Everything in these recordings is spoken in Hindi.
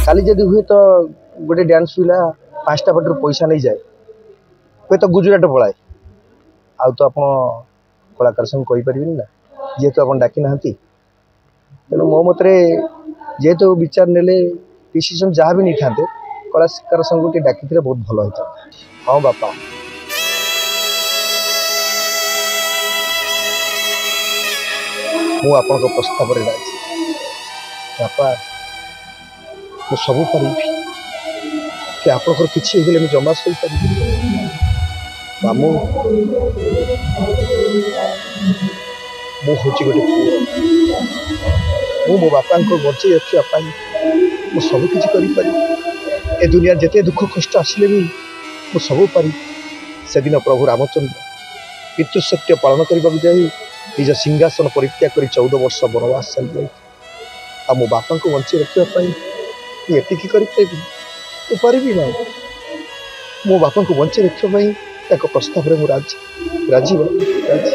काली जदि हुए तो गोटे डांस पिला 5टा पटर पैसा नहीं जाए हुए तो गुजराट पलाए आउ तो आप कलाकार संग कहीपर ना जेहेतु आप डाकी ना तेणु मो मत जेहेतु विचार ने डिसीजन जहाँ भी नहीं था कलाकार संग डाकी बहुत भल होता। हाँ बापा मु आपण प्रस्ताव राजी बापा मु सब पारि कि आपंकर किसी जमा सही पारि मामू मु हूँ गोटे पु मो बापा को बचे रखापी मु सब कि ए दुनिया जिते दुख कष्ट आसिले भी मु सब पारि से दिन प्रभु रामचंद्र पितृसत्य पालन करने को जाई निज सिंहासन परित्याग कर 14 वर्ष वनवास चली आ मो बापा को बचे रखापी एति करी ना मो बापा को बचे रखापी एक प्रस्ताव में राजी राजी राजी।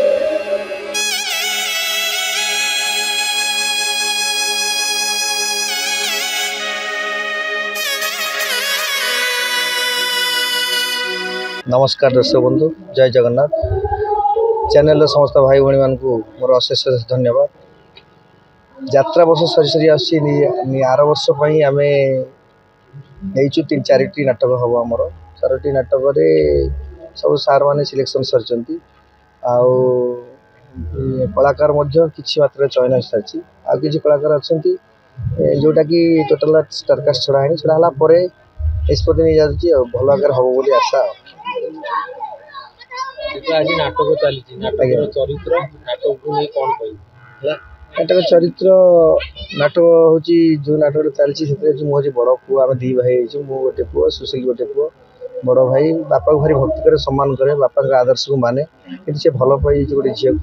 नमस्कार दर्शक बंधु जय जगन्नाथ चैनल समस्त भाई भाई मान को मोर अशेष धन्यवाद। यात्रा वर्ष सरी सरी आर वर्ष आम नहीं 3-4टी नाटक हम आमर 4टी नाटक सब सार मैंने सिलेक्शन सरी कलाकार किसी मात्रा चयन सारी आ कि कलाकार अच्छा जोटा कि टोटाल स्टारकास्ट छड़ा है छड़ा निष्पत्ति नहीं जाऊँगी भल आगे हम बोली आशा। आज नाटक चली नाटक चरित्र नाटक को नहीं कौन कह नाटक चरित्र नाटक हूँ जो नाटक चलती मुझे बड़ पु आम 2 भाई मु गोटे पु सुशील गोटे पु बड़ भाई बापा को भारी भक्ति करे सम्मान करे बापा आदर्श को माने कि से भल पाई गोटे झील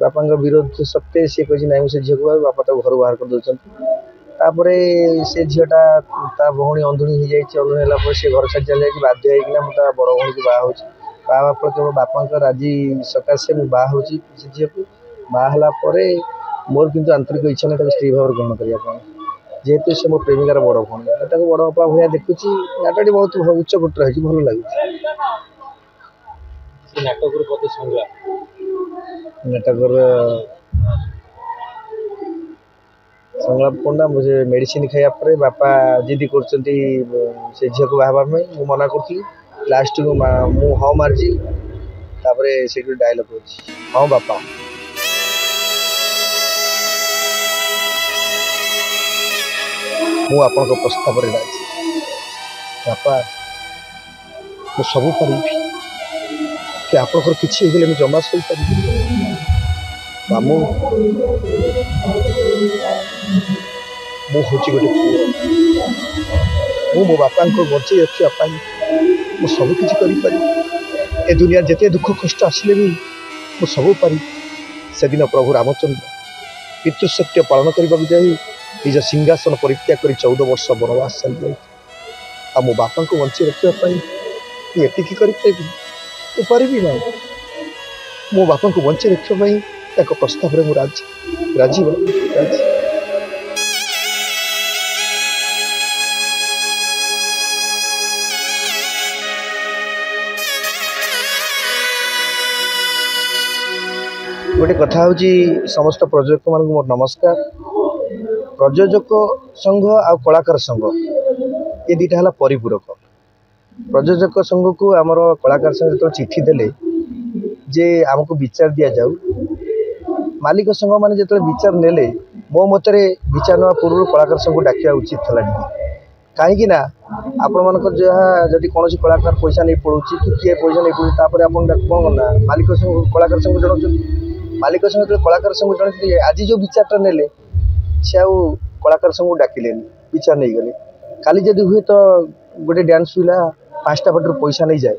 बापा विरोध सत्ते सी कही ना से झील को बापा तो घर बाहर कर दूसर से झीटा भौणी अंधुणी हो जाए अंधुणी से घर छाड़ी चल जाए बाध्य होना बड़ भौणी को बाहा बाहा केवल बापा राजी सकाशे मुझे बाहा से झील को बाहला मोर किंतु आंतरिक इच्छा ना स्त्री भाव ग्रहण करने जेहेतु से मो प्रेमिकार बड़ भौणी बड़ बापा भाया देखुची नाटक बहुत उच्च कोटर है भल लगे नाटक संलाप कौन मुझे मेडिसिन खाया बापा जिद कर झील को बाहर मुझे मना करी लास्ट को मु हाँ मार्ची से डायलॉग हो हाँ बापा मु आपण प्रस्ताव राजी बापा मु सब पारि कि आपंकर किसी जमा सही पारि मामू मु हूँ गोटे पु मो बापा को बचे रखापी मु सब कि ए दुनिया जिते दुख कष्ट आसिले भी मु सब पारि से दिन प्रभु रामचंद्र पितृसत्य पालन करने को जाई निज सिंहासन परित्याग कर 14 वर्ष वनवास चली आ मो बापा को बचे रखापी एति करी ना मो बापा को बचे रखापी एक प्रस्ताव में राजी राजी राजी। गोटे कथा हूँ समस्त प्रयोजक मान मोर नमस्कार। प्रयोजक संघ आ कलाकार संघ ये 2टा है परिपूरक। प्रयोजक संघ को आमर कलाकार संघ जो चिठी देले जे आमको विचार दि जाऊ मालिक संघ मैंने जो विचार नेले मो मत विचार ना पूर्व कलाकार संघ डाकिया उचित था कहीं आपण मान जदि कौन कलाकार पैसा नहीं पड़ू कि किए पैसा नहीं पड़ू आप कौन करना मालिक संघ कलाकार संघ जनाऊँ मालिक संघ जो कलाकार संघ जन आज जो विचारटा नेले से आउ कलाकार संघ डाकिले विचार नहीं गले काली जदि हुए तो गोटे डांस पिला 5टा पटर पैसा नहीं जाए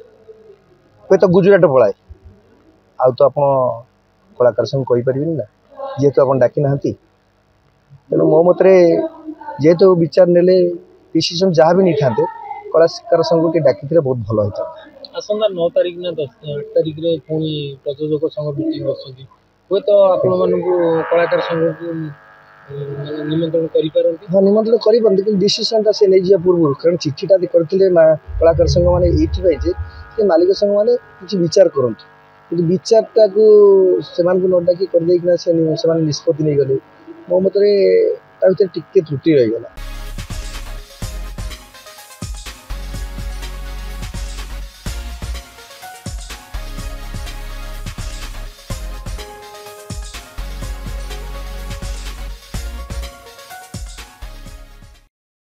हुए तो गुजराट पलाए आउ तो आप कलाकार संग कहीपर ना जेहेतु आप डाकी ना तेणु मो मत जेहेतु विचार ने डिसीजन जहाँ भी नहीं था कलाकार संग डाकी बहुत भल होता। आसंता 9 तारिख ना 8 तारिख रे पुणी प्रयोजक संघ मीटिंग हुए तो आपण मानक कलाकार संघ को ମାନେ ନିମନ୍ତ୍ରଣ କରିପାରନ୍ତି? ହଁ ନିମନ୍ତ୍ରଣ କରିପାରନ୍ତି କିନ୍ତୁ ଡିସିସନଟା ସେ ନେଇଯିବା ପୂର୍ବରୁ କାରଣ ଚିଠିଟା କରିଥିଲେ କଳାକାର ସଂଘମାନେ ଏଇଥିପାଇଁ ଯେ ମାଲିକ ସଂଘମାନେ କିଛି ବିଚାର କରନ୍ତୁ କିନ୍ତୁ ବିଚାରଟାକୁ ସେମାନଙ୍କୁ ନ ଡାକି କରିଦେଇକିନା ସେମାନେ ନିଷ୍ପତ୍ତି ନେଇଗଲେ ମୋ ମତରେ ତା ଭିତରେ ଟିକେ ତ୍ରୁଟି ରହିଗଲା।